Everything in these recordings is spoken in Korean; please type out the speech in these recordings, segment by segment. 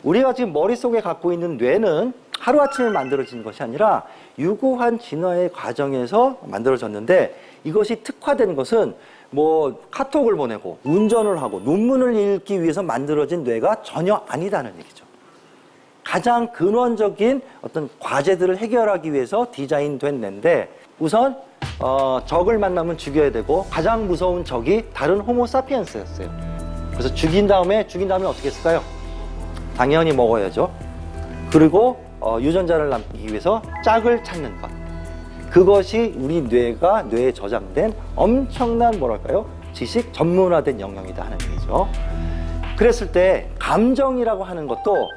우리가 지금 머릿속에 갖고 있는 뇌는 하루아침에 만들어진 것이 아니라 유구한 진화의 과정에서 만들어졌는데, 이것이 특화된 것은 뭐 카톡을 보내고 운전을 하고 논문을 읽기 위해서 만들어진 뇌가 전혀 아니다는 얘기죠. 가장 근원적인 어떤 과제들을 해결하기 위해서 디자인된 뇌인데, 우선 적을 만나면 죽여야 되고 가장 무서운 적이 다른 호모사피엔스였어요. 그래서 죽인 다음에 어떻게 했을까요? 당연히 먹어야죠. 그리고 유전자를 남기기 위해서 짝을 찾는 것. 그것이 우리 뇌에 저장된 엄청난 뭐랄까요? 지식 전문화된 영역이다 하는 얘기죠. 그랬을 때 감정이라고 하는 것도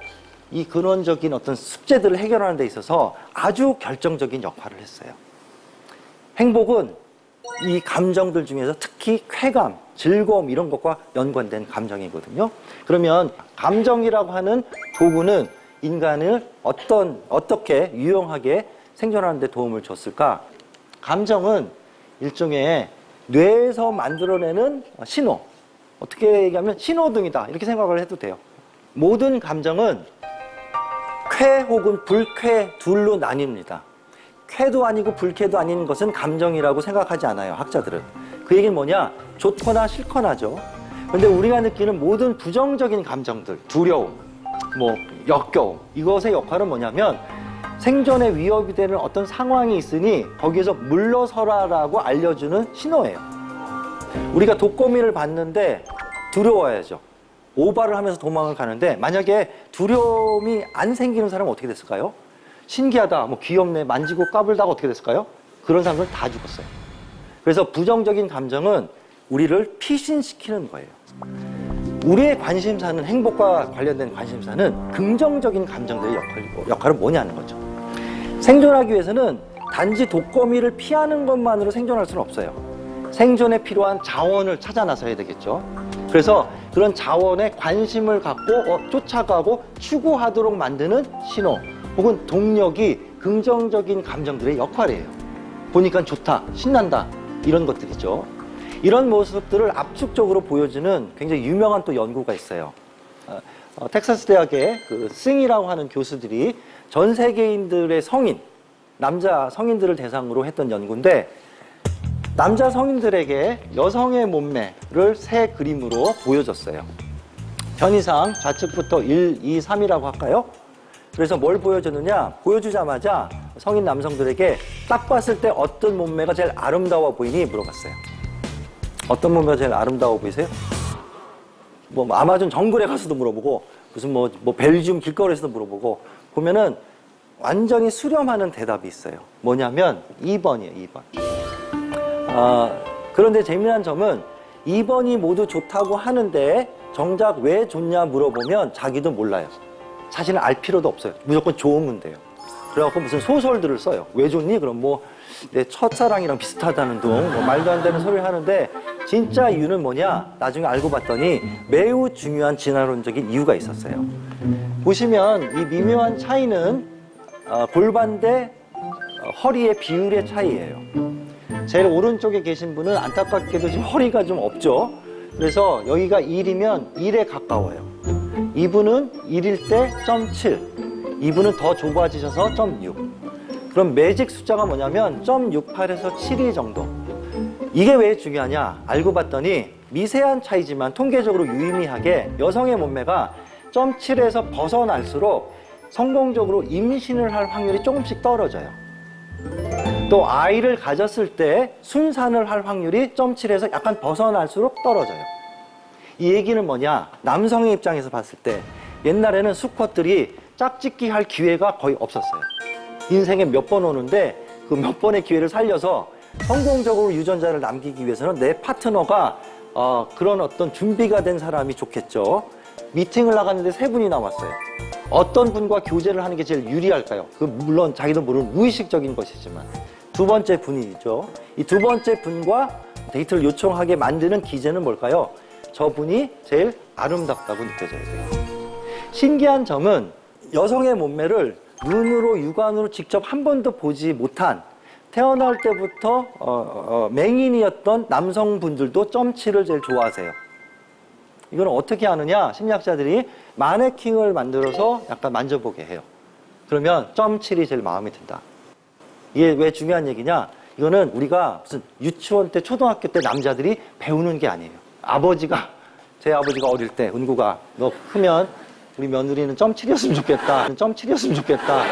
이 근원적인 어떤 숙제들을 해결하는 데 있어서 아주 결정적인 역할을 했어요. 행복은 이 감정들 중에서 특히 쾌감, 즐거움 이런 것과 연관된 감정이거든요. 그러면 감정이라고 하는 도구는 인간을 어떻게 유용하게 생존하는 데 도움을 줬을까? 감정은 일종의 뇌에서 만들어내는 신호, 어떻게 얘기하면 신호등이다 이렇게 생각을 해도 돼요. 모든 감정은 쾌 혹은 불쾌 둘로 나뉩니다. 쾌도 아니고 불쾌도 아닌 것은 감정이라고 생각하지 않아요, 학자들은. 그 얘기는 뭐냐? 좋거나 싫거나죠. 근데 우리가 느끼는 모든 부정적인 감정들, 두려움, 뭐 역겨움, 이것의 역할은 뭐냐면 생존에 위협이 되는 어떤 상황이 있으니 거기에서 물러서라라고 알려주는 신호예요. 우리가 독거미를 봤는데 두려워야죠. 오바를 하면서 도망을 가는데, 만약에 두려움이 안 생기는 사람은 어떻게 됐을까요? 신기하다, 뭐 귀엽네, 만지고 까불다가 어떻게 됐을까요? 그런 사람들 다 죽었어요. 그래서 부정적인 감정은 우리를 피신시키는 거예요. 우리의 관심사는, 행복과 관련된 관심사는 긍정적인 감정들의 역할은 뭐냐는 거죠. 생존하기 위해서는 단지 독거미를 피하는 것만으로 생존할 수는 없어요. 생존에 필요한 자원을 찾아 나서야 되겠죠. 그래서 그런 자원에 관심을 갖고 쫓아가고 추구하도록 만드는 신호 혹은 동력이 긍정적인 감정들의 역할이에요. 보니까 좋다, 신난다, 이런 것들이죠. 이런 모습들을 압축적으로 보여주는 굉장히 유명한 또 연구가 있어요. 텍사스 대학의 그 싱이라고 하는 교수들이 전 세계인들의 남자 성인들을 대상으로 했던 연구인데, 남자 성인들에게 여성의 몸매를 세 그림으로 보여줬어요. 편의상 좌측부터 1, 2, 3이라고 할까요? 그래서 뭘 보여줬느냐? 보여주자마자 성인 남성들에게 딱 봤을 때 어떤 몸매가 제일 아름다워 보이니? 물어봤어요. 어떤 몸매가 제일 아름다워 보이세요? 뭐 아마존 정글에 가서도 물어보고, 무슨 뭐 벨기움 길거리에서도 물어보고, 보면은 완전히 수렴하는 대답이 있어요. 뭐냐면 2번이에요, 2번. 그런데 재미난 점은 2번이 모두 좋다고 하는데 정작 왜 좋냐 물어보면 자기도 몰라요. 사실은 알 필요도 없어요. 무조건 좋으면 돼요. 그래갖고 무슨 소설들을 써요. 왜 좋니? 그럼 뭐 내 첫사랑이랑 비슷하다는 둥, 뭐 말도 안 되는 소리를 하는데, 진짜 이유는 뭐냐? 나중에 알고 봤더니 매우 중요한 진화론적인 이유가 있었어요. 보시면 이 미묘한 차이는 골반 대 허리의 비율의 차이예요. 제일 오른쪽에 계신 분은 안타깝게도 지금 허리가 좀 없죠. 그래서 여기가 1이면 1에 가까워요. 이분은 1일 때 0.7, 이분은 더 좁아지셔서 0.6. 그럼 매직 숫자가 뭐냐면 0.68에서 72 정도. 이게 왜 중요하냐? 알고 봤더니 미세한 차이지만 통계적으로 유의미하게 여성의 몸매가 0.7에서 벗어날수록 성공적으로 임신을 할 확률이 조금씩 떨어져요. 또 아이를 가졌을 때 순산을 할 확률이 0.7에서 약간 벗어날수록 떨어져요. 이 얘기는 뭐냐? 남성의 입장에서 봤을 때 옛날에는 수컷들이 짝짓기 할 기회가 거의 없었어요. 인생에 몇 번 오는데 그 몇 번의 기회를 살려서 성공적으로 유전자를 남기기 위해서는 내 파트너가 그런 어떤 준비가 된 사람이 좋겠죠. 미팅을 나갔는데 3분이 나왔어요. 어떤 분과 교제를 하는 게 제일 유리할까요? 물론 자기도 모르는 무의식적인 것이지만 두 번째 분이죠. 이 두 번째 분과 데이트를 요청하게 만드는 기제는 뭘까요? 저분이 제일 아름답다고 느껴져야 돼요. 신기한 점은 여성의 몸매를 눈으로 육안으로 직접 한 번도 보지 못한 태어날 때부터 맹인이었던 남성분들도 0.7을 제일 좋아하세요. 이거는 어떻게 하느냐? 심리학자들이 마네킹을 만들어서 약간 만져보게 해요. 그러면 점칠이 제일 마음에 든다. 이게 왜 중요한 얘기냐? 이거는 우리가 무슨 유치원 때, 초등학교 때 남자들이 배우는 게 아니에요. 제 아버지가 어릴 때, 은구가 너 크면 우리 며느리는 점칠이었으면 좋겠다. 점칠이었으면 좋겠다.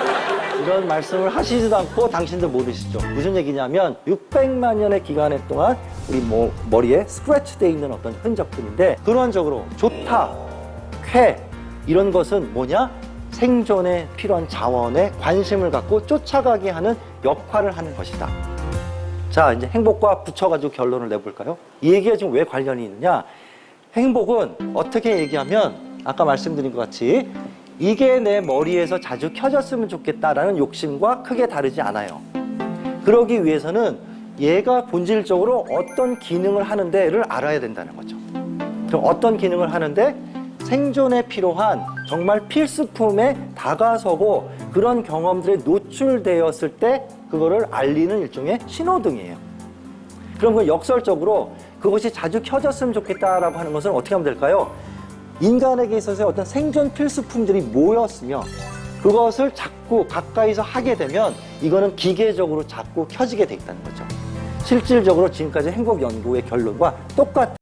이런 말씀을 하시지도 않고 당신들 모르시죠. 무슨 얘기냐면 600만 년의 기간 동안 우리 머리에 스크래치되어 있는 어떤 흔적들인데, 근원적으로 좋다, 쾌 이런 것은 뭐냐? 생존에 필요한 자원에 관심을 갖고 쫓아가게 하는 역할을 하는 것이다. 자, 이제 행복과 붙여가지고 결론을 내볼까요? 이 얘기가 지금 왜 관련이 있느냐? 행복은 어떻게 얘기하면 아까 말씀드린 것 같이 이게 내 머리에서 자주 켜졌으면 좋겠다라는 욕심과 크게 다르지 않아요. 그러기 위해서는 얘가 본질적으로 어떤 기능을 하는데를 알아야 된다는 거죠. 그럼 어떤 기능을 하는데? 생존에 필요한 정말 필수품에 다가서고 그런 경험들에 노출되었을 때 그거를 알리는 일종의 신호등이에요. 그럼 그 역설적으로 그것이 자주 켜졌으면 좋겠다라고 하는 것은 어떻게 하면 될까요? 인간에게 있어서의 어떤 생존 필수품들이 모였으며 그것을 자꾸 가까이서 하게 되면 이거는 기계적으로 자꾸 켜지게 돼 있다는 거죠. 실질적으로 지금까지 행복 연구의 결론과 똑같은